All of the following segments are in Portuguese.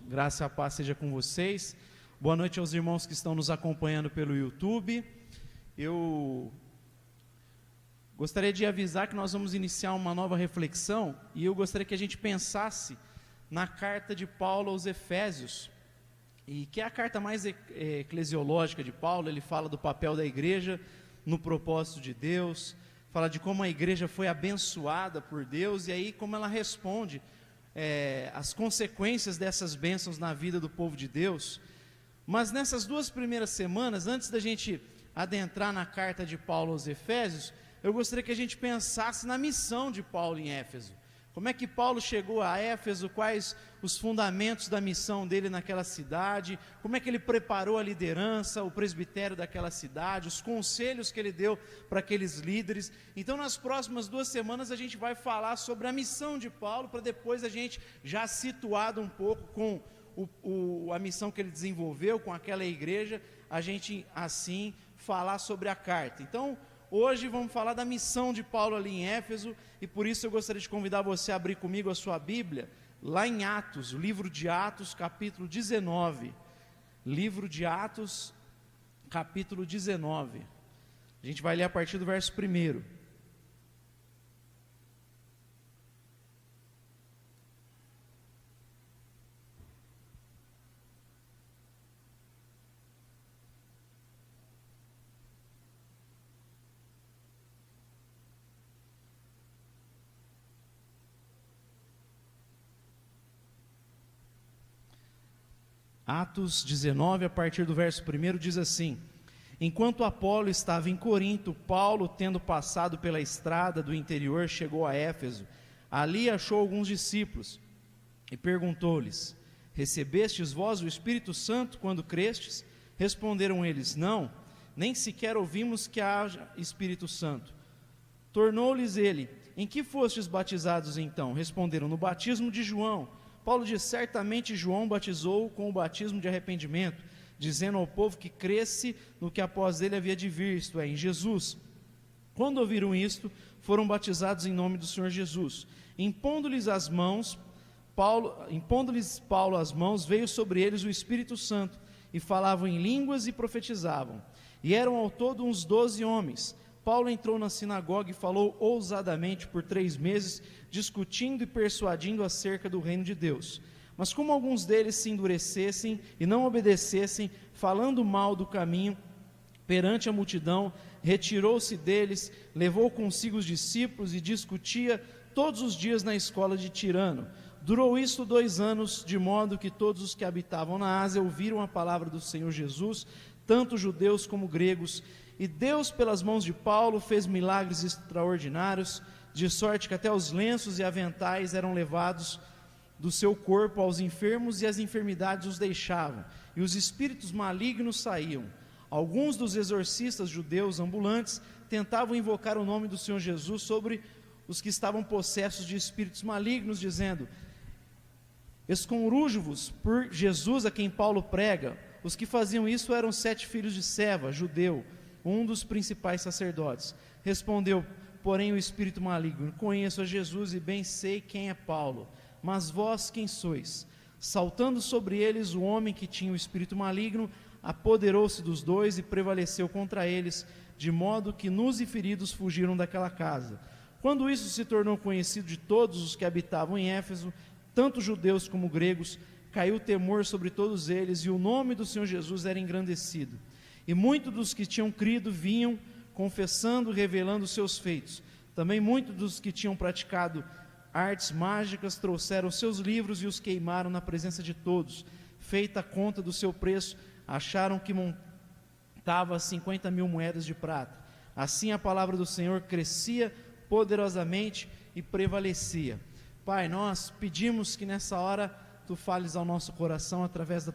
graça e a paz seja com vocês. Boa noite aos irmãos que estão nos acompanhando pelo YouTube. Eu gostaria de avisar que nós vamos iniciar uma nova reflexão e eu gostaria que a gente pensasse na carta de Paulo aos Efésios, e que é a carta mais eclesiológica de Paulo. Ele fala do papel da igreja no propósito de Deus, fala de como a igreja foi abençoada por Deus e aí como ela responde as consequências dessas bênçãos na vida do povo de Deus. Mas nessas 2 primeiras semanas, antes da gente adentrar na carta de Paulo aos Efésios, eu gostaria que a gente pensasse na missão de Paulo em Éfeso. Como é que Paulo chegou a Éfeso, quais os fundamentos da missão dele naquela cidade, como é que ele preparou a liderança, o presbitério daquela cidade, os conselhos que ele deu para aqueles líderes. Então nas próximas 2 semanas a gente vai falar sobre a missão de Paulo, para depois a gente já situado um pouco com a missão que ele desenvolveu com aquela igreja, a gente assim falar sobre a carta. Então hoje vamos falar da missão de Paulo ali em Éfeso, e por isso eu gostaria de convidar você a abrir comigo a sua Bíblia, lá em Atos, o livro de Atos, capítulo 19. Livro de Atos, capítulo 19. A gente vai ler a partir do verso 1. Atos 19, a partir do verso 1, diz assim: Enquanto Apolo estava em Corinto, Paulo, tendo passado pela estrada do interior, chegou a Éfeso. Ali achou alguns discípulos e perguntou-lhes: Recebestes vós o Espírito Santo quando crestes? Responderam eles: Não, nem sequer ouvimos que haja Espírito Santo. Tornou-lhes ele: Em que fostes batizados então? Responderam: No batismo de João. Paulo diz: Certamente João batizou com o batismo de arrependimento, dizendo ao povo que cresce no que após ele havia de vir, isto é, em Jesus. Quando ouviram isto, foram batizados em nome do Senhor Jesus. Impondo-lhes Paulo as mãos, veio sobre eles o Espírito Santo, e falavam em línguas e profetizavam. E eram ao todo uns 12 homens. Paulo entrou na sinagoga e falou ousadamente por 3 meses, discutindo e persuadindo acerca do reino de Deus. Mas como alguns deles se endurecessem e não obedecessem, falando mal do caminho perante a multidão, retirou-se deles, levou consigo os discípulos e discutia todos os dias na escola de Tirano. Durou isto 2 anos, de modo que todos os que habitavam na Ásia ouviram a palavra do Senhor Jesus, tanto judeus como gregos. E Deus, pelas mãos de Paulo, fez milagres extraordinários, de sorte que até os lenços e aventais eram levados do seu corpo aos enfermos, e as enfermidades os deixavam, e os espíritos malignos saíam. Alguns dos exorcistas judeus ambulantes tentavam invocar o nome do Senhor Jesus sobre os que estavam possessos de espíritos malignos, dizendo: Esconrujo-vos por Jesus a quem Paulo prega. Os que faziam isso eram 7 filhos de Seva, judeu, um dos principais sacerdotes. Respondeu, porém, o espírito maligno: Conheço a Jesus e bem sei quem é Paulo, mas vós quem sois? Saltando sobre eles, o homem que tinha o espírito maligno apoderou-se dos 2 e prevaleceu contra eles, de modo que nus e feridos fugiram daquela casa. Quando isso se tornou conhecido de todos os que habitavam em Éfeso, tanto judeus como gregos, caiu temor sobre todos eles, e o nome do Senhor Jesus era engrandecido. E muitos dos que tinham crido vinham confessando e revelando os seus feitos. Também muitos dos que tinham praticado artes mágicas trouxeram seus livros e os queimaram na presença de todos. Feita a conta do seu preço, acharam que montava 50.000 moedas de prata. Assim a palavra do Senhor crescia poderosamente e prevalecia. Pai, nós pedimos que nessa hora Tu fales ao nosso coração através da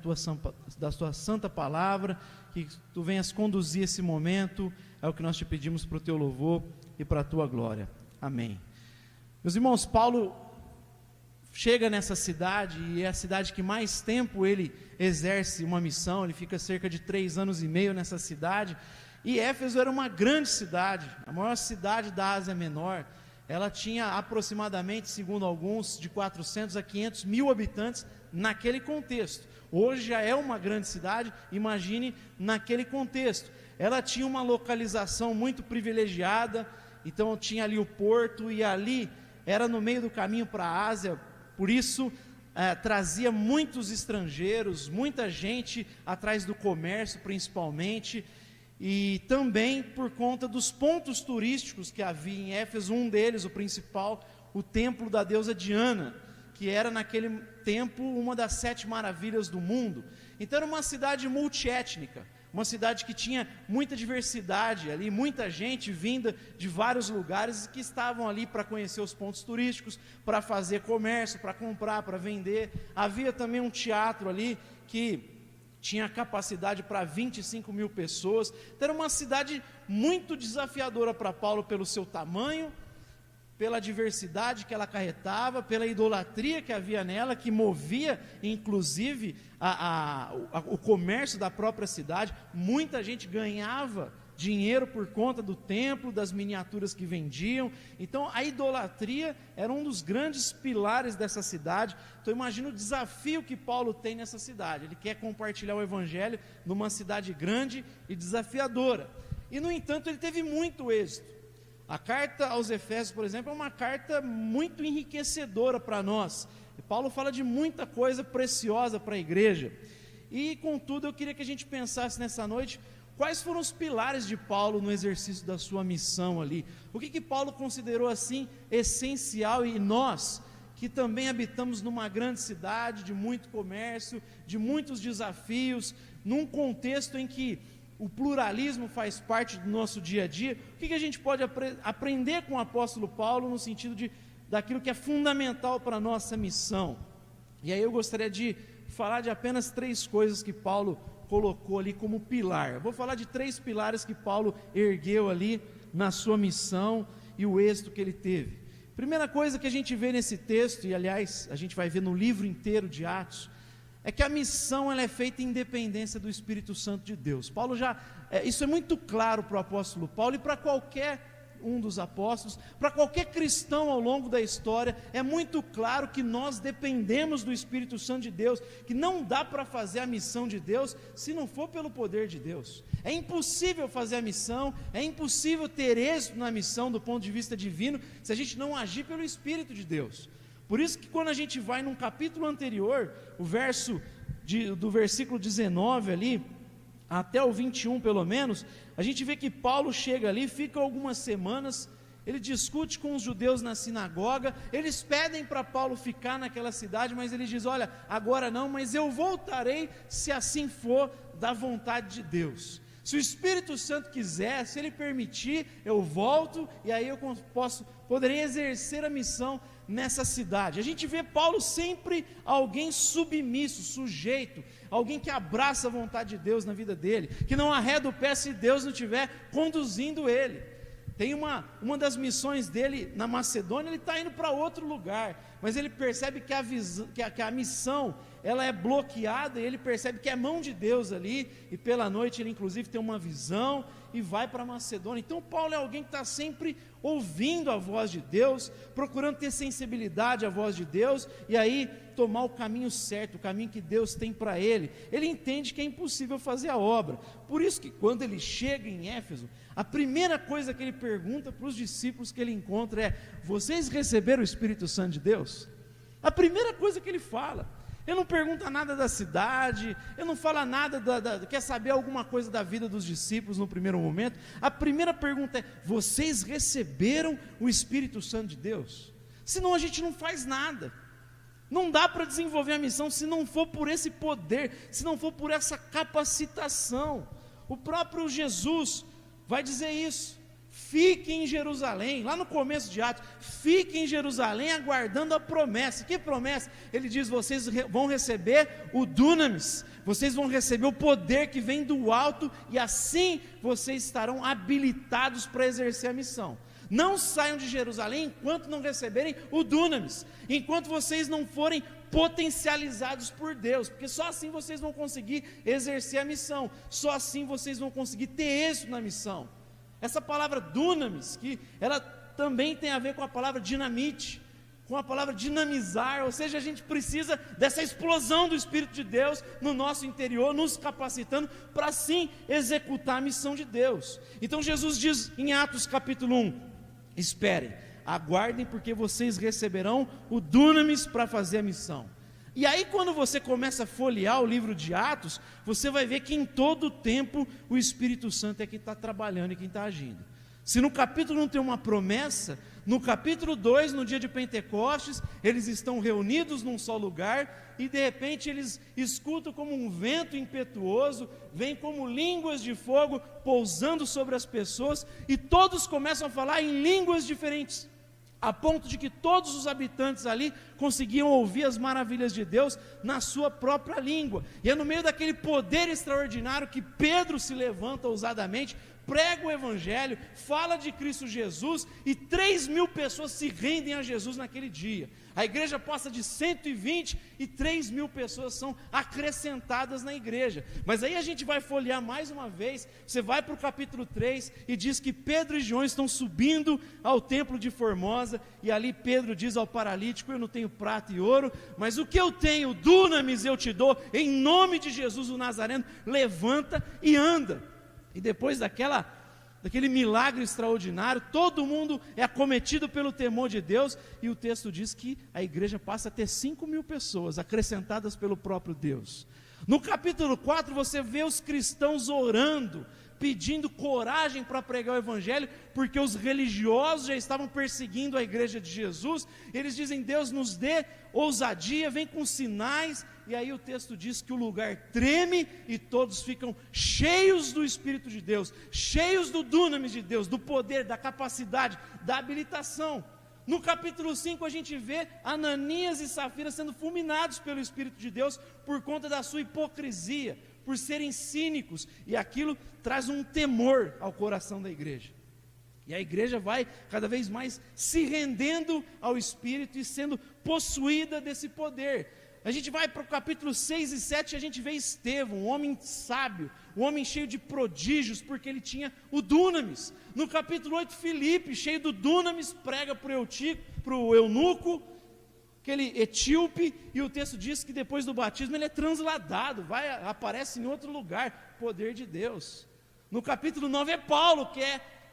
tua santa palavra, que Tu venhas conduzir esse momento. É o que nós te pedimos para o Teu louvor e para a Tua glória. Amém. Meus irmãos, Paulo chega nessa cidade, e é a cidade que mais tempo ele exerce uma missão. Ele fica cerca de 3 anos e meio nessa cidade, e Éfeso era uma grande cidade, a maior cidade da Ásia Menor. Ela tinha aproximadamente, segundo alguns, de 400 a 500 mil habitantes naquele contexto. Hoje já é uma grande cidade, imagine naquele contexto. Ela tinha uma localização muito privilegiada, então tinha ali o porto, e ali era no meio do caminho para a Ásia, por isso trazia muitos estrangeiros, muita gente atrás do comércio principalmente, e também por conta dos pontos turísticos que havia em Éfeso, um deles, o principal, o templo da deusa Diana, que era naquele tempo uma das 7 maravilhas do mundo. Então era uma cidade multiétnica, uma cidade que tinha muita diversidade ali, muita gente vinda de vários lugares que estavam ali para conhecer os pontos turísticos, para fazer comércio, para comprar, para vender. Havia também um teatro ali que tinha capacidade para 25 mil pessoas. Então era uma cidade muito desafiadora para Paulo pelo seu tamanho, pela diversidade que ela acarretava, pela idolatria que havia nela, que movia inclusive o comércio da própria cidade. Muita gente ganhava dinheiro por conta do templo, das miniaturas que vendiam. Então a idolatria era um dos grandes pilares dessa cidade. Então imagina o desafio que Paulo tem nessa cidade. Ele quer compartilhar o evangelho numa cidade grande e desafiadora, e no entanto ele teve muito êxito. A carta aos Efésios, por exemplo, é uma carta muito enriquecedora para nós. Paulo fala de muita coisa preciosa para a igreja. E contudo eu queria que a gente pensasse nessa noite, quais foram os pilares de Paulo no exercício da sua missão ali? O que Paulo considerou assim essencial, e nós, que também habitamos numa grande cidade, de muito comércio, de muitos desafios, num contexto em que o pluralismo faz parte do nosso dia a dia, o que a gente pode aprender com o apóstolo Paulo no sentido daquilo que é fundamental para a nossa missão? E aí eu gostaria de falar de apenas 3 coisas que Paulo colocou ali como pilar. Eu vou falar de 3 pilares que Paulo ergueu ali na sua missão e o êxito que ele teve. Primeira coisa que a gente vê nesse texto, e aliás a gente vai ver no livro inteiro de Atos, é que a missão ela é feita em independência do Espírito Santo de Deus. Paulo isso é muito claro para o apóstolo Paulo e para qualquer um dos apóstolos, para qualquer cristão ao longo da história. É muito claro que nós dependemos do Espírito Santo de Deus, que não dá para fazer a missão de Deus se não for pelo poder de Deus. É impossível fazer a missão, é impossível ter êxito na missão do ponto de vista divino se a gente não agir pelo Espírito de Deus. Por isso que quando a gente vai num capítulo anterior, do versículo 19 ali, até o 21 pelo menos, a gente vê que Paulo chega ali, fica algumas semanas, ele discute com os judeus na sinagoga, eles pedem para Paulo ficar naquela cidade, mas ele diz: olha, agora não, mas eu voltarei se assim for da vontade de Deus. Se o Espírito Santo quiser, se Ele permitir, eu volto, e aí eu poderei exercer a missão nessa cidade. A gente vê Paulo sempre alguém submisso, sujeito, alguém que abraça a vontade de Deus na vida dele, que não arreda o pé se Deus não estiver conduzindo ele. Tem uma das missões dele na Macedônia, ele está indo para outro lugar, mas ele percebe que a missão ela é bloqueada, e ele percebe que é mão de Deus ali, e pela noite ele inclusive tem uma visão e vai para Macedônia. Então Paulo é alguém que está sempre ouvindo a voz de Deus, procurando ter sensibilidade à voz de Deus, e aí tomar o caminho certo, o caminho que Deus tem para ele. Ele entende que é impossível fazer a obra, por isso que quando ele chega em Éfeso, a primeira coisa que ele pergunta para os discípulos que ele encontra é: vocês receberam o Espírito Santo de Deus? A primeira coisa que ele fala. Ele não pergunta nada da cidade, ele não fala nada, quer saber alguma coisa da vida dos discípulos no primeiro momento. A primeira pergunta é: vocês receberam o Espírito Santo de Deus? Senão a gente não faz nada. Não dá para desenvolver a missão se não for por esse poder, se não for por essa capacitação. O próprio Jesus vai dizer isso: fique em Jerusalém, lá no começo de Atos, fique em Jerusalém aguardando a promessa. Que promessa? Ele diz: vocês vão receber o dunamis, vocês vão receber o poder que vem do alto, e assim vocês estarão habilitados para exercer a missão. Não saiam de Jerusalém enquanto não receberem o dunamis, enquanto vocês não forem potencializados por Deus, porque só assim vocês vão conseguir exercer a missão, só assim vocês vão conseguir ter êxito na missão. Essa palavra dunamis, que ela também tem a ver com a palavra dinamite, com a palavra dinamizar, ou seja, a gente precisa dessa explosão do Espírito de Deus no nosso interior, nos capacitando para assim executar a missão de Deus. Então Jesus diz em Atos capítulo 1, esperem, aguardem, porque vocês receberão o dunamis para fazer a missão. E aí quando você começa a folhear o livro de Atos, você vai ver que em todo o tempo o Espírito Santo é quem está trabalhando e quem está agindo. Se no capítulo 1 tem uma promessa, no capítulo 2, no dia de Pentecostes, eles estão reunidos num só lugar, e de repente eles escutam como um vento impetuoso, vem como línguas de fogo pousando sobre as pessoas, e todos começam a falar em línguas diferentes, a ponto de que todos os habitantes ali conseguiam ouvir as maravilhas de Deus na sua própria língua. E é no meio daquele poder extraordinário que Pedro se levanta ousadamente, prega o Evangelho, fala de Cristo Jesus, e 3.000 pessoas se rendem a Jesus naquele dia. A igreja passa de 120 e 3.000 pessoas são acrescentadas na igreja. Mas aí a gente vai folhear mais uma vez, você vai para o capítulo 3 e diz que Pedro e João estão subindo ao templo de Formosa, e ali Pedro diz ao paralítico: eu não tenho prata e ouro, mas o que eu tenho, dunamis eu te dou, em nome de Jesus o Nazareno, levanta e anda. E depois daquele milagre extraordinário, todo mundo é acometido pelo temor de Deus, e o texto diz que a igreja passa a ter 5.000 pessoas acrescentadas pelo próprio Deus. No capítulo 4 você vê os cristãos orando, pedindo coragem para pregar o Evangelho, porque os religiosos já estavam perseguindo a igreja de Jesus. Eles dizem: Deus nos dê ousadia, vem com sinais. E aí o texto diz que o lugar treme e todos ficam cheios do Espírito de Deus, cheios do dunamis de Deus, do poder, da capacidade, da habilitação. No capítulo 5 a gente vê Ananias e Safira sendo fulminados pelo Espírito de Deus por conta da sua hipocrisia, por serem cínicos, e aquilo traz um temor ao coração da igreja. E a igreja vai cada vez mais se rendendo ao Espírito e sendo possuída desse poder. A gente vai para o capítulo 6 e 7, a gente vê Estevão, um homem sábio, um homem cheio de prodígios, porque ele tinha o dunamis. No capítulo 8, Filipe, cheio do dunamis, prega para o eunuco, aquele etíope, e o texto diz que depois do batismo ele é transladado, aparece em outro lugar, poder de Deus. No capítulo 9 é Paulo, que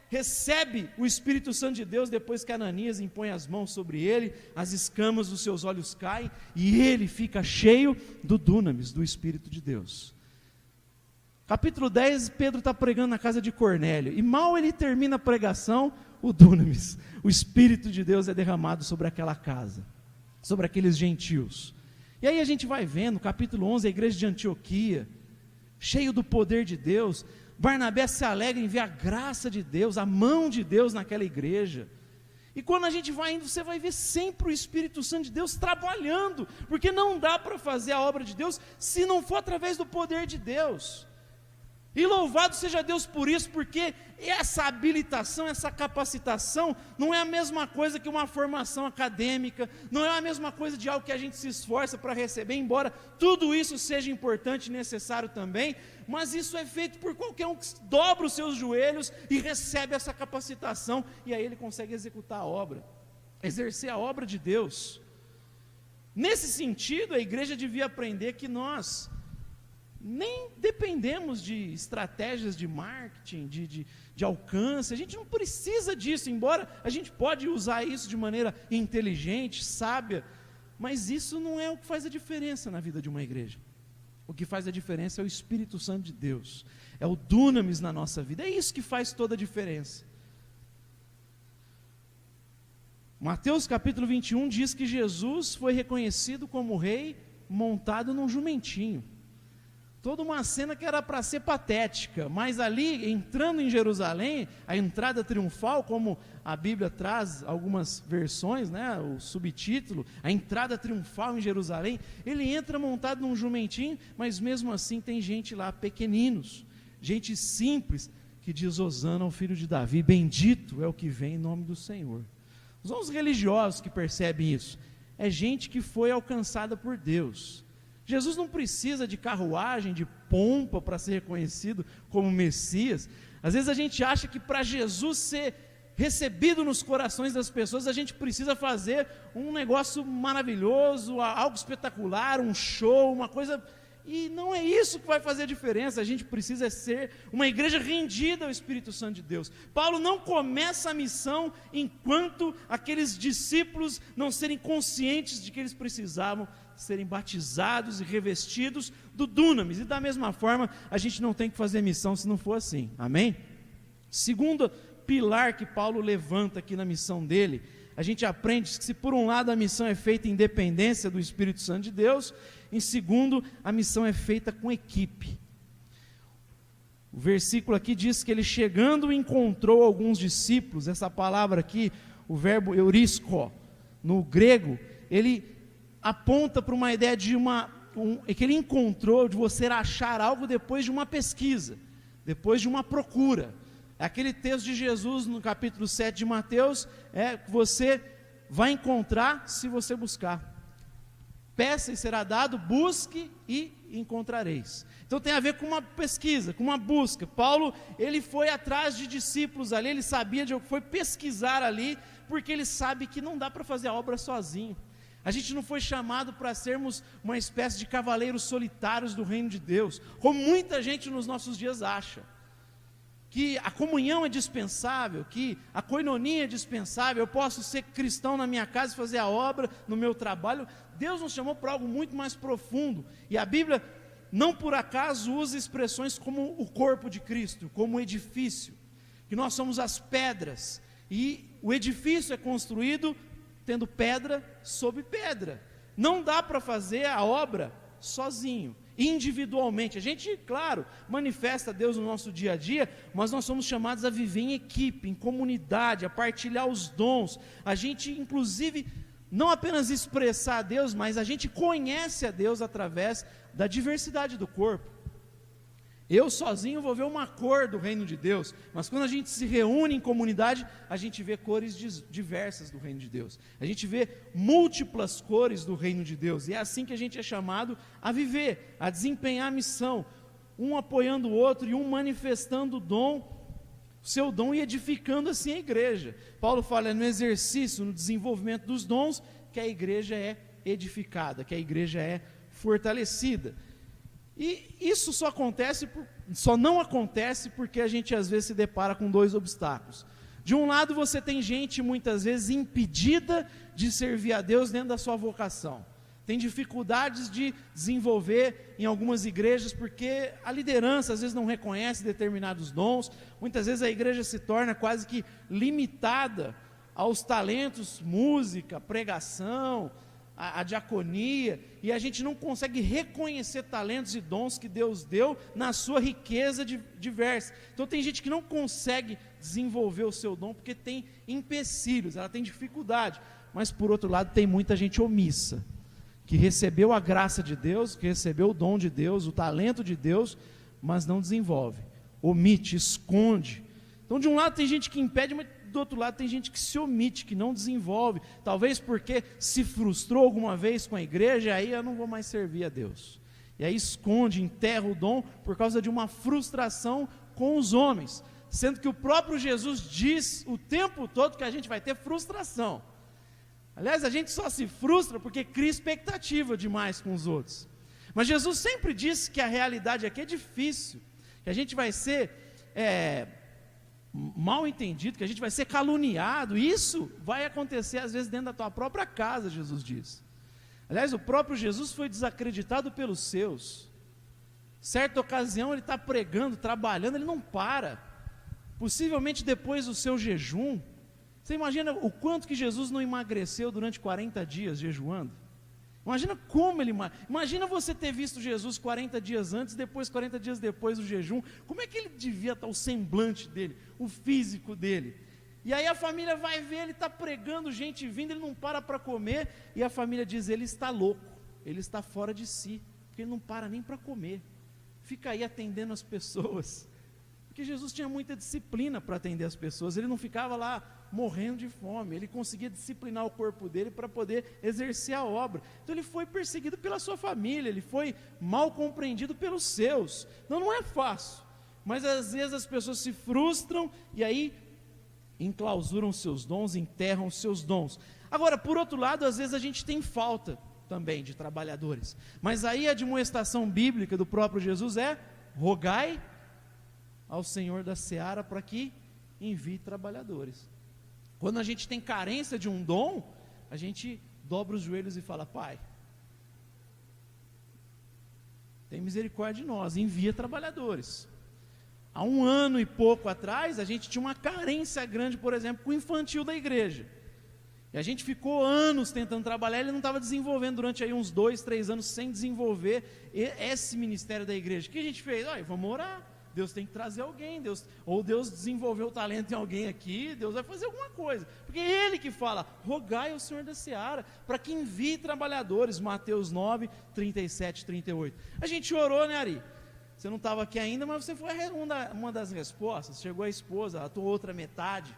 recebe o Espírito Santo de Deus depois que Ananias impõe as mãos sobre ele, as escamas dos seus olhos caem, e ele fica cheio do dunamis, do Espírito de Deus. Capítulo 10, Pedro está pregando na casa de Cornélio, e mal ele termina a pregação, o dunamis, o Espírito de Deus é derramado sobre aquela casa, sobre aqueles gentios. E aí a gente vai vendo, capítulo 11, a igreja de Antioquia, cheio do poder de Deus. Barnabé se alegra em ver a graça de Deus, a mão de Deus naquela igreja. E quando a gente vai indo, você vai ver sempre o Espírito Santo de Deus trabalhando, porque não dá para fazer a obra de Deus se não for através do poder de Deus. E louvado seja Deus por isso, porque essa habilitação, essa capacitação, não é a mesma coisa que uma formação acadêmica, não é a mesma coisa de algo que a gente se esforça para receber, embora tudo isso seja importante e necessário também, mas isso é feito por qualquer um que dobra os seus joelhos e recebe essa capacitação, e aí ele consegue executar a obra, exercer a obra de Deus. Nesse sentido, a igreja devia aprender que nós nem dependemos de estratégias de marketing, de alcance. A gente não precisa disso, embora a gente pode usar isso de maneira inteligente, sábia, mas isso não é o que faz a diferença na vida de uma igreja. O que faz a diferença é o Espírito Santo de Deus, é o dunamis na nossa vida, é isso que faz toda a diferença. Mateus capítulo 21 diz que Jesus foi reconhecido como rei montado num jumentinho. Toda uma cena que era para ser patética, mas ali, entrando em Jerusalém, a entrada triunfal, como a Bíblia traz algumas versões, né, o subtítulo, a entrada triunfal em Jerusalém, ele entra montado num jumentinho, mas mesmo assim tem gente lá, pequeninos, gente simples, que diz: Hosana ao filho de Davi, bendito é o que vem em nome do Senhor. Não são os religiosos que percebem isso, é gente que foi alcançada por Deus. Jesus não precisa de carruagem, de pompa para ser reconhecido como Messias. Às vezes a gente acha que para Jesus ser recebido nos corações das pessoas, a gente precisa fazer um negócio maravilhoso, algo espetacular, um show, uma coisa... E não é isso que vai fazer a diferença. A gente precisa ser uma igreja rendida ao Espírito Santo de Deus. Paulo não começa a missão enquanto aqueles discípulos não serem conscientes de que eles precisavam serem batizados e revestidos do dunamis. E da mesma forma, a gente não tem que fazer missão se não for assim. Amém? Segundo pilar que Paulo levanta aqui na missão dele, a gente aprende que se por um lado a missão é feita em dependência do Espírito Santo de Deus, em segundo, a missão é feita com equipe. O versículo aqui diz que ele chegando encontrou alguns discípulos. Essa palavra aqui, o verbo eurisko, no grego, ele aponta para uma ideia de que ele encontrou, de você achar algo depois de uma pesquisa, depois de uma procura. Aquele texto de Jesus no capítulo 7 de Mateus, que você vai encontrar se você buscar. Peça e será dado, busque e encontrareis. Então tem a ver com uma pesquisa, com uma busca. Paulo, ele foi atrás de discípulos ali, ele sabia foi pesquisar ali, porque ele sabe que não dá para fazer a obra sozinho. A gente não foi chamado para sermos uma espécie de cavaleiros solitários do reino de Deus, como muita gente nos nossos dias acha. Que a comunhão é dispensável, que a koinonia é dispensável, eu posso ser cristão na minha casa e fazer a obra no meu trabalho. Deus nos chamou para algo muito mais profundo, e a Bíblia, não por acaso, usa expressões como o corpo de Cristo, como o edifício, que nós somos as pedras, e o edifício é construído tendo pedra sobre pedra. Não dá para fazer a obra sozinho, individualmente. A gente, claro, manifesta Deus no nosso dia a dia, mas nós somos chamados a viver em equipe, em comunidade, a partilhar os dons. A gente, inclusive, não apenas expressar a Deus, mas a gente conhece a Deus através da diversidade do corpo. Eu sozinho vou ver uma cor do reino de Deus, mas quando a gente se reúne em comunidade, a gente vê cores diversas do reino de Deus. A gente vê múltiplas cores do reino de Deus, e é assim que a gente é chamado a viver, a desempenhar a missão, um apoiando o outro e um manifestando o seu dom e edificando assim a igreja. Paulo fala no exercício, no desenvolvimento dos dons, que a igreja é edificada, que a igreja é fortalecida. E isso só não acontece porque a gente às vezes se depara com dois obstáculos. De um lado você tem gente muitas vezes impedida de servir a Deus dentro da sua vocação. Tem dificuldades de desenvolver em algumas igrejas porque a liderança às vezes não reconhece determinados dons. Muitas vezes a igreja se torna quase que limitada aos talentos, música, pregação, a diaconia, e a gente não consegue reconhecer talentos e dons que Deus deu na sua riqueza diversa. Então tem gente que não consegue desenvolver o seu dom porque tem empecilhos, ela tem dificuldade. Mas por outro lado tem muita gente omissa, que recebeu a graça de Deus, que recebeu o dom de Deus, o talento de Deus, mas não desenvolve, omite, esconde. Então de um lado tem gente que impede, mas do outro lado tem gente que se omite, que não desenvolve, talvez porque se frustrou alguma vez com a igreja, aí eu não vou mais servir a Deus, e aí esconde, enterra o dom, por causa de uma frustração com os homens, sendo que o próprio Jesus diz o tempo todo que a gente vai ter frustração. Aliás, a gente só se frustra porque cria expectativa demais com os outros, mas Jesus sempre disse que a realidade aqui é difícil, que a gente vai ser mal entendido, que a gente vai ser caluniado. Isso vai acontecer às vezes dentro da tua própria casa, Jesus diz. Aliás, o próprio Jesus foi desacreditado pelos seus. Certa ocasião ele está pregando, trabalhando, ele não para, possivelmente depois do seu jejum. Você imagina o quanto que Jesus não emagreceu durante 40 dias jejuando? Imagina como ele... Imagina você ter visto Jesus 40 dias antes, depois 40 dias depois do jejum. Como é que ele devia estar, o semblante dele, o físico dele? E aí a família vai ver, ele está pregando, gente vindo, ele não para comer. E a família diz, ele está louco, ele está fora de si, porque ele não para nem para comer. Fica aí atendendo as pessoas. Porque Jesus tinha muita disciplina para atender as pessoas, ele não ficava lá morrendo de fome, ele conseguia disciplinar o corpo dele para poder exercer a obra. Então ele foi perseguido pela sua família, ele foi mal compreendido pelos seus. Então não é fácil, mas às vezes as pessoas se frustram e aí enclausuram seus dons, enterram seus dons. Agora, por outro lado, às vezes a gente tem falta também de trabalhadores, mas aí a admoestação bíblica do próprio Jesus é: rogai ao Senhor da seara para que envie trabalhadores. Quando a gente tem carência de um dom, a gente dobra os joelhos e fala: Pai, tem misericórdia de nós, envia trabalhadores. Há 1 ano e pouco atrás, a gente tinha uma carência grande, por exemplo, com o infantil da igreja. E a gente ficou anos tentando trabalhar, ele não estava desenvolvendo durante aí uns 2, 3 anos, sem desenvolver esse ministério da igreja. O que a gente fez? Olha, vamos orar. Deus tem que trazer alguém, Deus desenvolveu o talento em alguém aqui, Deus vai fazer alguma coisa, porque é Ele que fala: rogai ao Senhor da seara, para que envie trabalhadores, Mateus 9, 37, 38, a gente orou, né, Ari? Você não estava aqui ainda, mas você foi uma das respostas, chegou a esposa, a tua outra metade,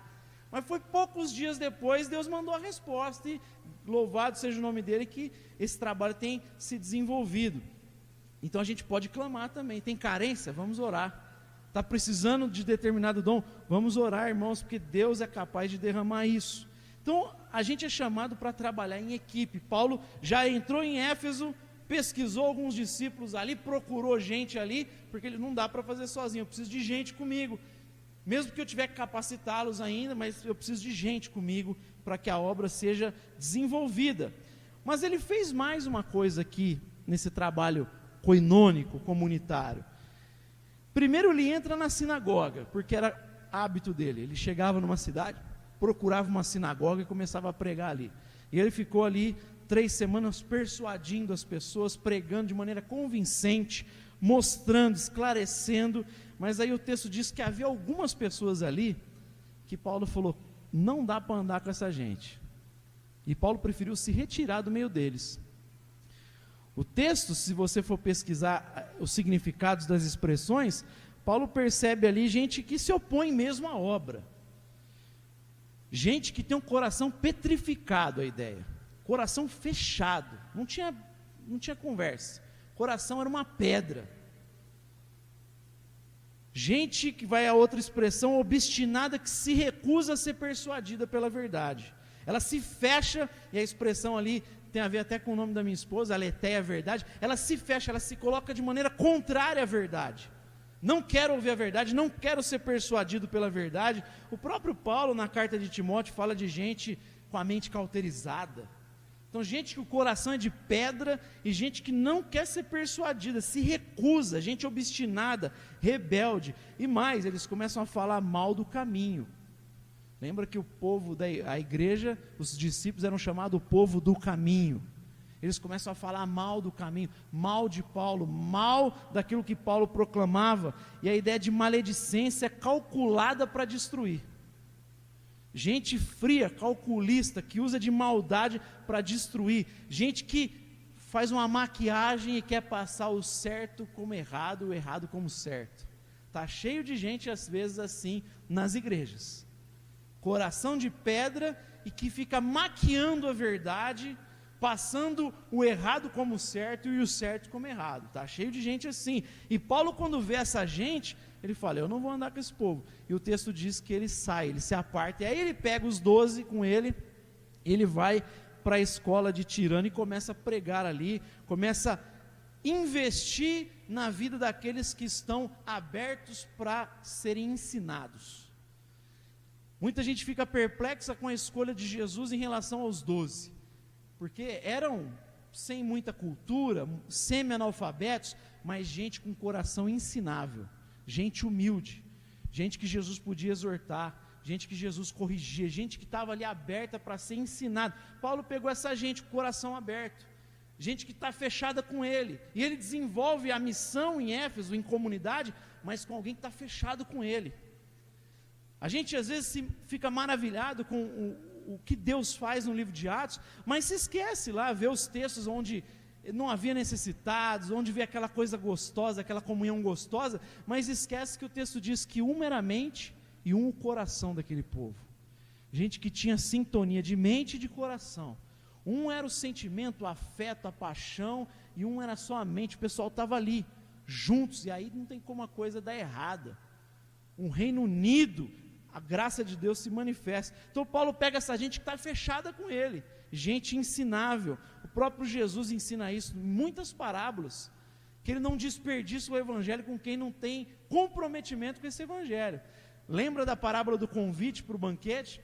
mas foi poucos dias depois, Deus mandou a resposta, e louvado seja o nome dEle, que esse trabalho tem se desenvolvido. Então a gente pode clamar também. Tem carência? Vamos orar. Está precisando de determinado dom? Vamos orar, irmãos, porque Deus é capaz de derramar isso. Então a gente é chamado para trabalhar em equipe. Paulo já entrou em Éfeso, pesquisou alguns discípulos ali, procurou gente ali, porque ele não dá para fazer sozinho, eu preciso de gente comigo, mesmo que eu tiver que capacitá-los ainda, mas eu preciso de gente comigo, para que a obra seja desenvolvida. Mas ele fez mais uma coisa aqui, nesse trabalho coinônico, comunitário. Primeiro ele entra na sinagoga, porque era hábito dele, ele chegava numa cidade, procurava uma sinagoga e começava a pregar ali, e ele ficou ali 3 semanas persuadindo as pessoas, pregando de maneira convincente, mostrando, esclarecendo. Mas aí o texto diz que havia algumas pessoas ali, que Paulo falou: não dá para andar com essa gente, e Paulo preferiu se retirar do meio deles. O texto, se você for pesquisar os significados das expressões, Paulo percebe ali gente que se opõe mesmo à obra, gente que tem um coração petrificado à ideia, coração fechado, não tinha conversa, coração era uma pedra, gente que vai a outra expressão, obstinada, que se recusa a ser persuadida pela verdade, ela se fecha, e a expressão ali tem a ver até com o nome da minha esposa, Aletheia, a verdade, ela se fecha, ela se coloca de maneira contrária à verdade, não quero ouvir a verdade, não quero ser persuadido pela verdade. O próprio Paulo, na carta de Timóteo, fala de gente com a mente cauterizada. Então, gente que o coração é de pedra, e gente que não quer ser persuadida, se recusa, gente obstinada, rebelde, e mais, eles começam a falar mal do caminho. Lembra que o povo da igreja, os discípulos eram chamados o povo do caminho. Eles começam a falar mal do caminho, mal de Paulo, mal daquilo que Paulo proclamava, e a ideia de maledicência é calculada para destruir. Gente fria, calculista, que usa de maldade para destruir, gente que faz uma maquiagem e quer passar o certo como errado, o errado como certo. Está cheio de gente às vezes assim nas igrejas, coração de pedra, e que fica maquiando a verdade, passando o errado como certo e o certo como errado. Está cheio de gente assim, e Paulo, quando vê essa gente, ele fala: eu não vou andar com esse povo, e o texto diz que ele sai, ele se aparta, e aí ele pega os 12 com ele, ele vai para a escola de Tirano e começa a pregar ali, começa a investir na vida daqueles que estão abertos para serem ensinados. Muita gente fica perplexa com a escolha de Jesus em relação aos 12, porque eram sem muita cultura, semi-analfabetos, mas gente com coração ensinável, gente humilde, gente que Jesus podia exortar, gente que Jesus corrigia, gente que estava ali aberta para ser ensinada. Paulo pegou essa gente com o coração aberto, gente que está fechada com ele, e ele desenvolve a missão em Éfeso, em comunidade, mas com alguém que está fechado com ele. A gente às vezes fica maravilhado com o que Deus faz no livro de Atos, mas se esquece lá, vê os textos onde não havia necessitados, onde vê aquela coisa gostosa, aquela comunhão gostosa, mas esquece que o texto diz que um era a mente e um o coração daquele povo, gente que tinha sintonia de mente e de coração. Um era o sentimento, o afeto, a paixão, e um era só a mente. O pessoal estava ali, juntos, e aí não tem como a coisa dar errada. Um reino unido a graça de Deus se manifesta. Então Paulo pega essa gente que está fechada com ele, gente ensinável. O próprio Jesus ensina isso em muitas parábolas, que ele não desperdiça o evangelho com quem não tem comprometimento com esse evangelho. Lembra da parábola do convite para o banquete?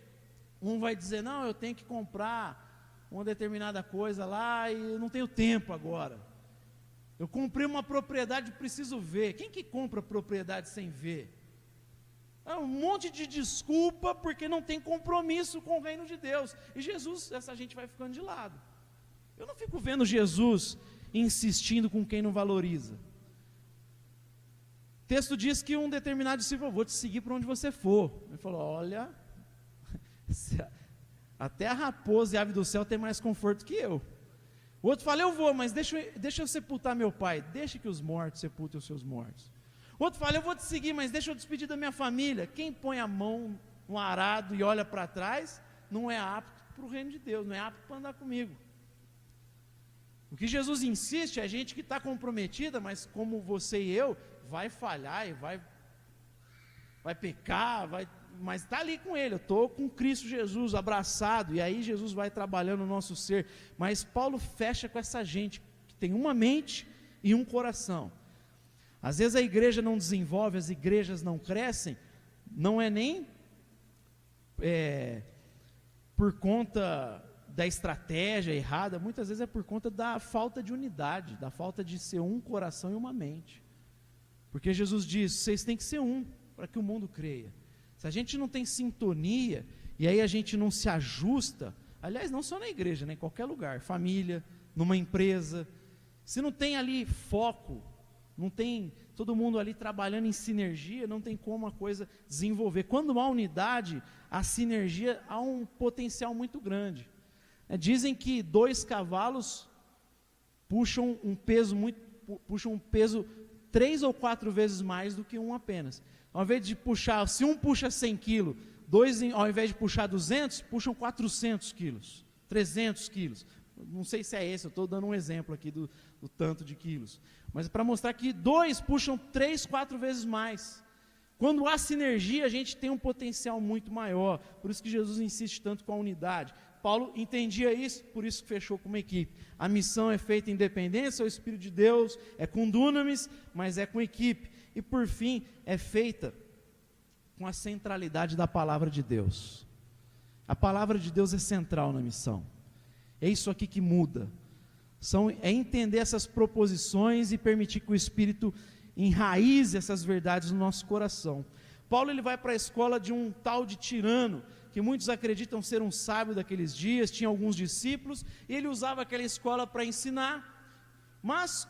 Um vai dizer, não, eu tenho que comprar uma determinada coisa lá e eu não tenho tempo agora. Eu comprei uma propriedade, preciso ver. Quem que compra propriedade sem ver? É um monte de desculpa porque não tem compromisso com o reino de Deus. E Jesus, essa gente vai ficando de lado. Eu não fico vendo Jesus insistindo com quem não valoriza. O texto diz que um determinado discípulo, vou te seguir para onde você for. Ele falou, olha, até a raposa e a ave do céu tem mais conforto que eu. O outro fala, eu vou, mas deixa eu sepultar meu pai. Deixa que os mortos sepultem os seus mortos. O outro fala, eu vou te seguir, mas deixa eu despedir da minha família. Quem põe a mão no arado e olha para trás, não é apto para o reino de Deus, não é apto para andar comigo. O que Jesus insiste é gente que está comprometida, mas como você e eu, vai falhar e vai pecar, mas está ali com ele. Eu estou com Cristo Jesus abraçado, e aí Jesus vai trabalhando no nosso ser. Mas Paulo fecha com essa gente que tem uma mente e um coração. Às vezes a igreja não desenvolve, as igrejas não crescem, não é nem por conta da estratégia errada, muitas vezes é por conta da falta de unidade, da falta de ser um coração e uma mente. Porque Jesus diz, vocês têm que ser um, para que o mundo creia. Se a gente não tem sintonia, e aí a gente não se ajusta, aliás, não só na igreja, né, em qualquer lugar, família, numa empresa, se não tem ali foco, não tem todo mundo ali trabalhando em sinergia, não tem como a coisa desenvolver. Quando há unidade, a sinergia há um potencial muito grande. Dizem que 2 cavalos puxam um peso 3 ou 4 vezes mais do que um apenas. Ao invés de puxar, se um puxa 100 quilos, 2 ao invés de puxar 200, puxam 400 quilos, 300 quilos. Não sei se é esse, eu estou dando um exemplo aqui do tanto de quilos. Mas para mostrar que 2 puxam 3, 4 vezes mais. Quando há sinergia, a gente tem um potencial muito maior. Por isso que Jesus insiste tanto com a unidade. Paulo entendia isso, por isso que fechou com uma equipe. A missão é feita em dependência ao Espírito de Deus, é com dunamis, mas é com equipe. E por fim, é feita com a centralidade da palavra de Deus. A palavra de Deus é central na missão. É isso aqui que muda. É entender essas proposições e permitir que o Espírito enraize essas verdades no nosso coração. Paulo ele vai para a escola de um tal de Tirano, que muitos acreditam ser um sábio daqueles dias, tinha alguns discípulos, e ele usava aquela escola para ensinar, mas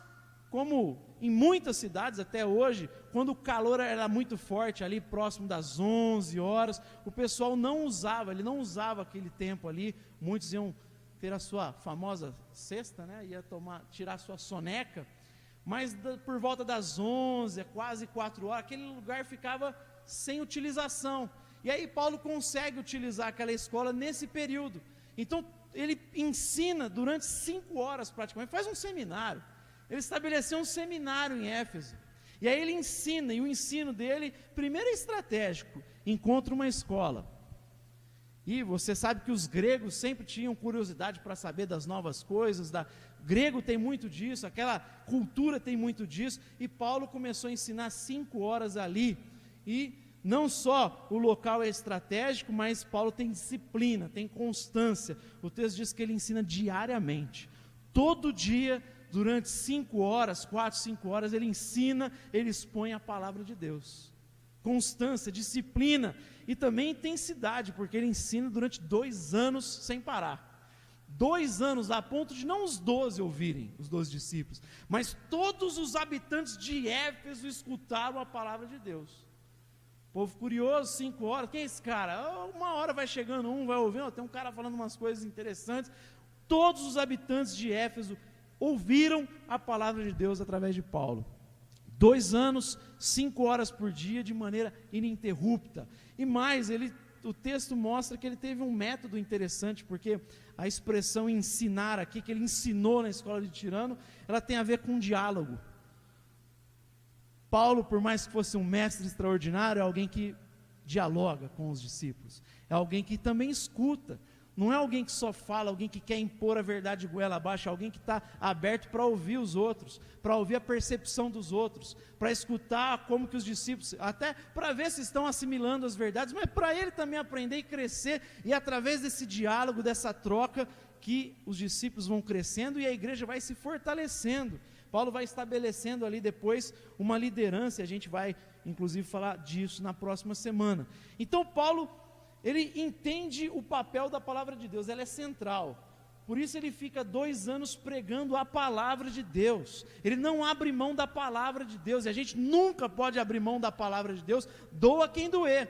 como em muitas cidades até hoje, quando o calor era muito forte, ali próximo das 11 horas, o pessoal ele não usava aquele tempo ali, muitos iam ter a sua famosa cesta, né? Ia tirar a sua soneca, mas por volta das 11, quase 4 horas, aquele lugar ficava sem utilização, e aí Paulo consegue utilizar aquela escola nesse período. Então ele ensina durante 5 horas praticamente, faz um seminário. Ele estabeleceu um seminário em Éfeso, e aí ele ensina, e o ensino dele, primeiro é estratégico, encontra uma escola. E você sabe que os gregos sempre tinham curiosidade para saber das novas coisas, grego tem muito disso, aquela cultura tem muito disso, e Paulo começou a ensinar 5 horas ali, e não só o local é estratégico, mas Paulo tem disciplina, tem constância. O texto diz que ele ensina diariamente, todo dia, durante 5 horas, 4, 5 horas, ele ensina, ele expõe a palavra de Deus. Constância, disciplina e também intensidade, porque ele ensina durante 2 anos sem parar. 2 anos, a ponto de não os 12 ouvirem, os 12 discípulos, mas todos os habitantes de Éfeso escutaram a palavra de Deus. Povo curioso, 5 horas, quem é esse cara? 1 hora vai chegando vai ouvindo, tem um cara falando umas coisas interessantes. Todos os habitantes de Éfeso ouviram a palavra de Deus através de Paulo. 2 anos, 5 horas por dia, de maneira ininterrupta. E mais, o texto mostra que ele teve um método interessante, porque a expressão ensinar aqui, que ele ensinou na escola de Tirano, ela tem a ver com diálogo. Paulo, por mais que fosse um mestre extraordinário, é alguém que dialoga com os discípulos, é alguém que também escuta. Não é alguém que só fala, alguém que quer impor a verdade de goela abaixo, é alguém que está aberto para ouvir os outros, para ouvir a percepção dos outros, para escutar como que os discípulos, até para ver se estão assimilando as verdades, mas para ele também aprender e crescer, e através desse diálogo, dessa troca, que os discípulos vão crescendo e a igreja vai se fortalecendo. Paulo vai estabelecendo ali depois uma liderança, e a gente vai inclusive falar disso na próxima semana. Então Paulo, ele entende o papel da palavra de Deus, ela é central. Por isso ele fica 2 anos pregando a palavra de Deus. Ele não abre mão da palavra de Deus, e a gente nunca pode abrir mão da palavra de Deus, doa quem doer.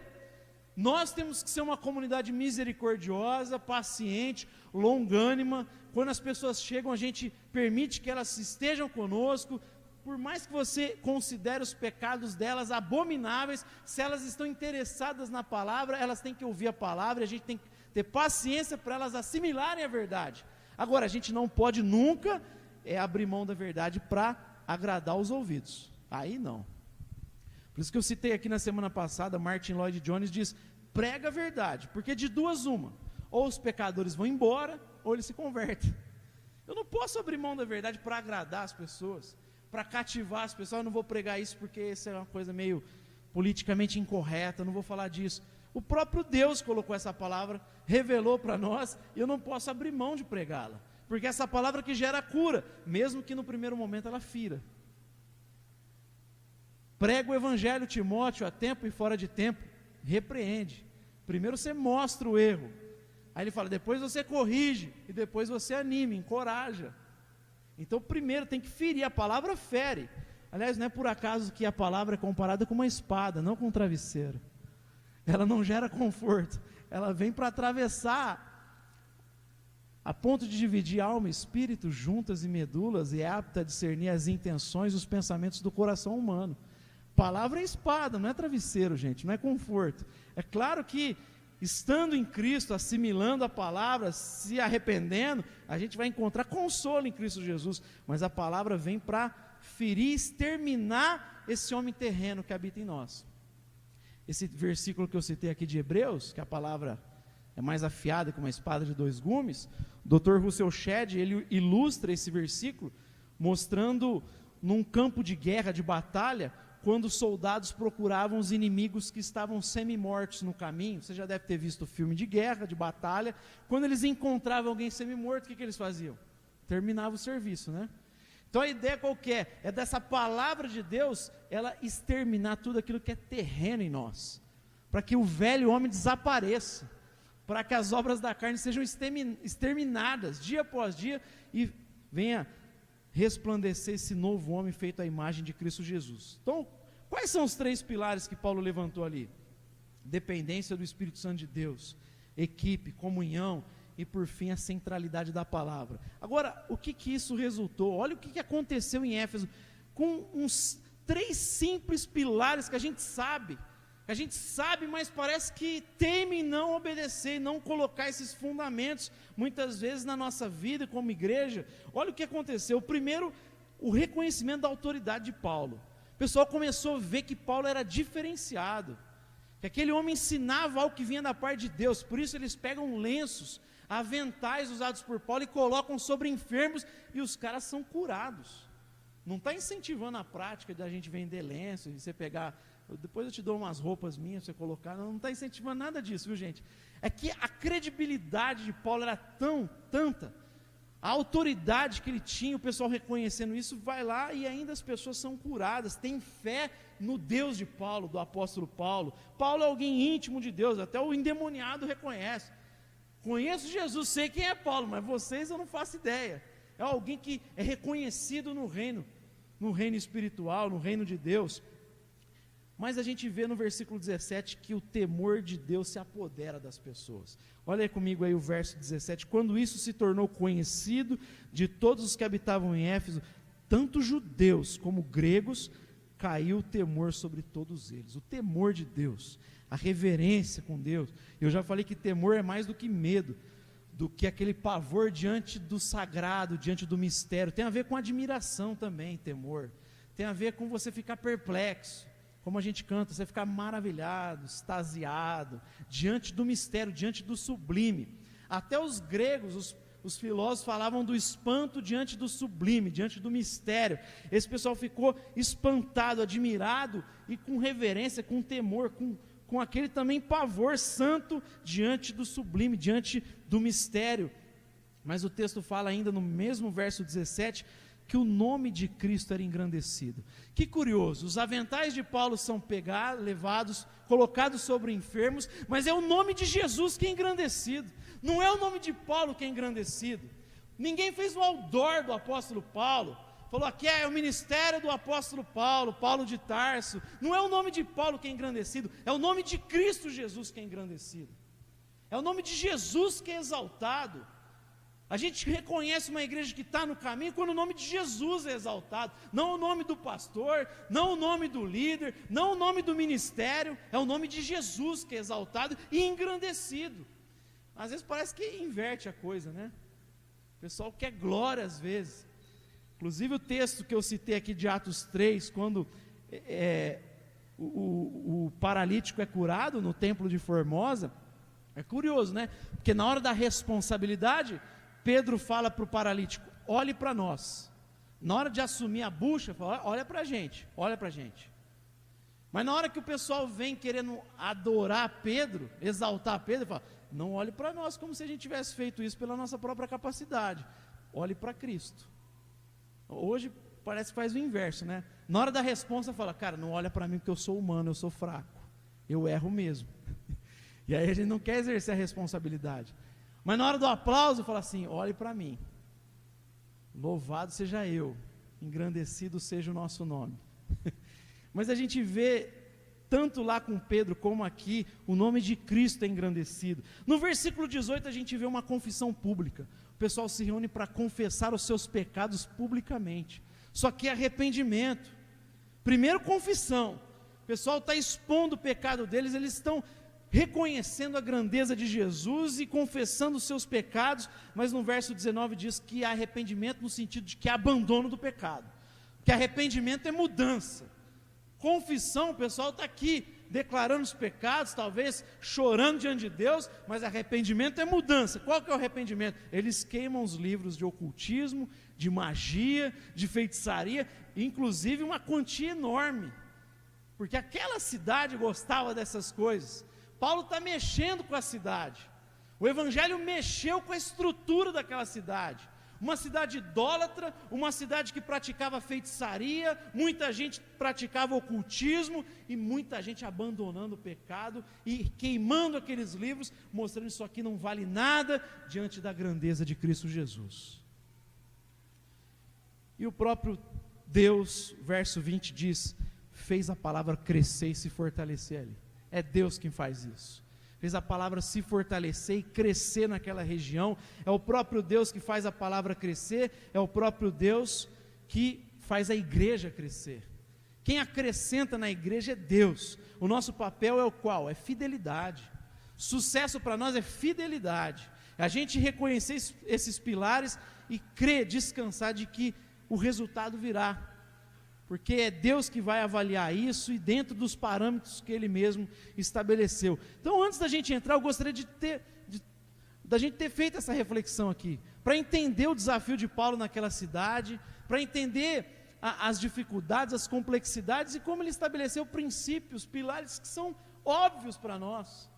Nós temos que ser uma comunidade misericordiosa, paciente, longânima. Quando as pessoas chegam, a gente permite que elas estejam conosco. Por mais que você considere os pecados delas abomináveis, se elas estão interessadas na palavra, elas têm que ouvir a palavra, a gente tem que ter paciência para elas assimilarem a verdade. Agora, a gente não pode nunca abrir mão da verdade para agradar os ouvidos, aí não. Por isso que eu citei aqui na semana passada, Martin Lloyd Jones diz, prega a verdade, porque de duas uma, ou os pecadores vão embora, ou eles se convertem. Eu não posso abrir mão da verdade para agradar as pessoas, para cativar as pessoas. Eu não vou pregar isso porque isso é uma coisa meio politicamente incorreta, eu não vou falar disso. O próprio Deus colocou essa palavra, revelou para nós, e eu não posso abrir mão de pregá-la, porque essa palavra que gera cura, mesmo que no primeiro momento ela fira. Prega o evangelho, Timóteo, a tempo e fora de tempo, repreende. Primeiro você mostra o erro, aí ele fala, depois você corrige, e depois você anima, encoraja. Então primeiro tem que ferir, a palavra fere. Aliás, não é por acaso que a palavra é comparada com uma espada, não com um travesseiro. Ela não gera conforto, ela vem para atravessar, a ponto de dividir alma e espírito, juntas e medulas, e é apta a discernir as intenções e os pensamentos do coração humano. Palavra é espada, não é travesseiro, gente, não é conforto. É claro que, estando em Cristo, assimilando a palavra, se arrependendo, a gente vai encontrar consolo em Cristo Jesus, mas a palavra vem para ferir, exterminar esse homem terreno que habita em nós. Esse versículo que eu citei aqui de Hebreus, que a palavra é mais afiada que uma espada de 2 gumes, o Dr. Russell Shedd, ele ilustra esse versículo, mostrando num campo de guerra, de batalha, quando os soldados procuravam os inimigos que estavam semi-mortos no caminho. Você já deve ter visto o filme de guerra, de batalha. Quando eles encontravam alguém semi-morto, o que eles faziam? Terminava o serviço, né? Então a ideia qual que é? É dessa palavra de Deus, ela exterminar tudo aquilo que é terreno em nós, para que o velho homem desapareça, para que as obras da carne sejam exterminadas, dia após dia, e venha resplandecer esse novo homem feito à imagem de Cristo Jesus. Então, quais são os 3 pilares que Paulo levantou ali? Dependência do Espírito Santo de Deus, equipe, comunhão, e por fim a centralidade da palavra. Agora, o que isso resultou? Olha o que aconteceu em Éfeso, com uns 3 simples pilares que a gente sabe, mas parece que teme em não obedecer, e não colocar esses fundamentos, muitas vezes na nossa vida como igreja. Olha o que aconteceu. Primeiro, o reconhecimento da autoridade de Paulo. O pessoal começou a ver que Paulo era diferenciado, que aquele homem ensinava algo que vinha da parte de Deus. Por isso eles pegam lenços, aventais usados por Paulo e colocam sobre enfermos, e os caras são curados. Não está incentivando a prática de a gente vender lenço, e você pegar, depois eu te dou umas roupas minhas para você colocar, não está incentivando nada disso, viu, gente? É que a credibilidade de Paulo era tanta, a autoridade que ele tinha, o pessoal reconhecendo isso, vai lá e ainda as pessoas são curadas, tem fé no Deus de Paulo, do apóstolo Paulo. Paulo é alguém íntimo de Deus, até o endemoniado reconhece. Conheço Jesus, sei quem é Paulo, mas vocês eu não faço ideia. É alguém que é reconhecido no reino espiritual, no reino de Deus. Mas a gente vê no versículo 17 que o temor de Deus se apodera das pessoas. Olha aí comigo aí o verso 17. Quando isso se tornou conhecido de todos os que habitavam em Éfeso, tanto judeus como gregos, caiu o temor sobre todos eles. O temor de Deus, a reverência com Deus. Eu já falei que temor é mais do que medo, do que aquele pavor diante do sagrado, diante do mistério. Tem a ver com admiração também, temor. Tem a ver com você ficar perplexo, como a gente canta, você ficar maravilhado, extasiado, diante do mistério, diante do sublime. Até os gregos, os filósofos falavam do espanto diante do sublime, diante do mistério. Esse pessoal ficou espantado, admirado e com reverência, com temor, com aquele também pavor santo diante do sublime, diante do mistério. Mas o texto fala ainda no mesmo verso 17, que o nome de Cristo era engrandecido. Que curioso, os aventais de Paulo são pegados, levados, colocados sobre enfermos, mas é o nome de Jesus que é engrandecido, não é o nome de Paulo que é engrandecido. Ninguém fez o outdoor do apóstolo Paulo, falou aqui é o ministério do apóstolo Paulo, Paulo de Tarso. Não é o nome de Paulo que é engrandecido, é o nome de Cristo Jesus que é engrandecido, é o nome de Jesus que é exaltado. A gente reconhece uma igreja que está no caminho quando o nome de Jesus é exaltado, não o nome do pastor, não o nome do líder, não o nome do ministério, é o nome de Jesus que é exaltado e engrandecido. Às vezes parece que inverte a coisa, né? O pessoal quer glória às vezes. Inclusive o texto que eu citei aqui de Atos 3, quando o paralítico é curado no templo de Formosa, é curioso, né? Porque na hora da responsabilidade, Pedro fala para o paralítico, olhe para nós. Na hora de assumir a bucha, fala, olha para a gente, olha para a gente. Mas na hora que o pessoal vem querendo adorar Pedro, exaltar Pedro, fala, não olhe para nós como se a gente tivesse feito isso pela nossa própria capacidade, olhe para Cristo. Hoje parece que faz o inverso, né? Na hora da resposta fala, cara, não olha para mim porque eu sou humano, eu sou fraco, eu erro mesmo. E aí a gente não quer exercer a responsabilidade. Mas na hora do aplauso fala assim, olhe para mim, louvado seja eu, engrandecido seja o nosso nome. Mas a gente vê, tanto lá com Pedro como aqui, o nome de Cristo é engrandecido. No versículo 18 a gente vê uma confissão pública, o pessoal se reúne para confessar os seus pecados publicamente, só que é arrependimento. Primeiro confissão, o pessoal está expondo o pecado deles, eles estão reconhecendo a grandeza de Jesus e confessando os seus pecados, mas no verso 19 diz que há arrependimento no sentido de que há abandono do pecado, que arrependimento é mudança. Confissão, o pessoal está aqui declarando os pecados, talvez chorando diante de Deus, mas arrependimento é mudança. Qual que é o arrependimento? Eles queimam os livros de ocultismo, de magia, de feitiçaria, inclusive uma quantia enorme, porque aquela cidade gostava dessas coisas. Paulo está mexendo com a cidade, o evangelho mexeu com a estrutura daquela cidade, uma cidade idólatra, uma cidade que praticava feitiçaria, muita gente praticava ocultismo, e muita gente abandonando o pecado, e queimando aqueles livros, mostrando isso aqui não vale nada, diante da grandeza de Cristo Jesus. E o próprio Deus, verso 20 diz, fez a palavra crescer e se fortalecer ali. É Deus quem faz isso, fez a palavra se fortalecer e crescer naquela região. É o próprio Deus que faz a palavra crescer, é o próprio Deus que faz a igreja crescer. Quem acrescenta na igreja é Deus. O nosso papel é o qual? É fidelidade. Sucesso para nós é fidelidade, é a gente reconhecer esses pilares e crer, descansar de que o resultado virá, porque é Deus que vai avaliar isso e dentro dos parâmetros que Ele mesmo estabeleceu. Então, antes da gente entrar, eu gostaria da gente ter feito essa reflexão aqui, para entender o desafio de Paulo naquela cidade, para entender as dificuldades, as complexidades e como ele estabeleceu princípios, pilares que são óbvios para nós.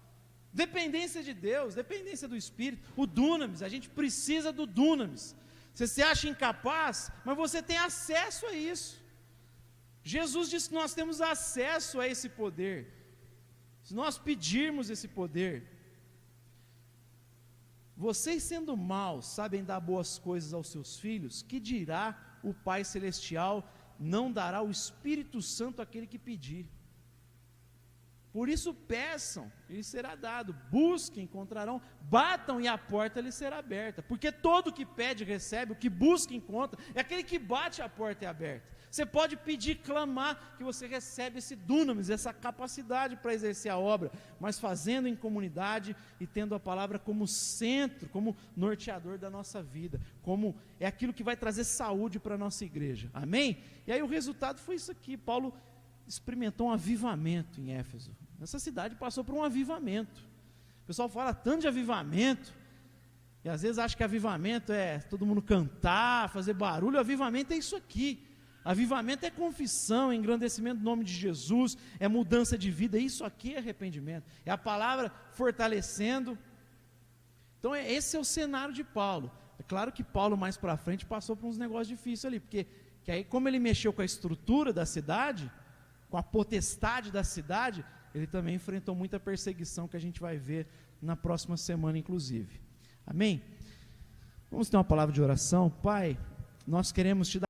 Dependência de Deus, dependência do Espírito, o dunamis, a gente precisa do dunamis. Você se acha incapaz, mas você tem acesso a isso. Jesus disse que nós temos acesso a esse poder, se nós pedirmos esse poder. Vocês sendo maus, sabem dar boas coisas aos seus filhos, que dirá o Pai Celestial, não dará o Espírito Santo àquele que pedir? Por isso peçam, e lhes será dado, busquem, encontrarão, batam e a porta lhes será aberta, porque todo que pede recebe, o que busca encontra, é aquele que bate a porta é aberta. Você pode pedir, clamar, que você recebe esse dunamis, essa capacidade para exercer a obra, mas fazendo em comunidade e tendo a palavra como centro, como norteador da nossa vida, como é aquilo que vai trazer saúde para a nossa igreja, amém? E aí o resultado foi isso aqui, Paulo experimentou um avivamento em Éfeso. Essa cidade passou por um avivamento. O pessoal fala tanto de avivamento, e às vezes acha que avivamento é todo mundo cantar, fazer barulho. Avivamento é isso aqui. Avivamento é confissão, é engrandecimento do nome de Jesus, é mudança de vida. Isso aqui é arrependimento, é a palavra fortalecendo. Então esse é o cenário de Paulo. É claro que Paulo mais para frente passou por uns negócios difíceis ali, porque que aí, como ele mexeu com a estrutura da cidade, com a potestade da cidade, ele também enfrentou muita perseguição, que a gente vai ver na próxima semana, inclusive. Amém? Vamos ter uma palavra de oração. Pai, nós queremos te dar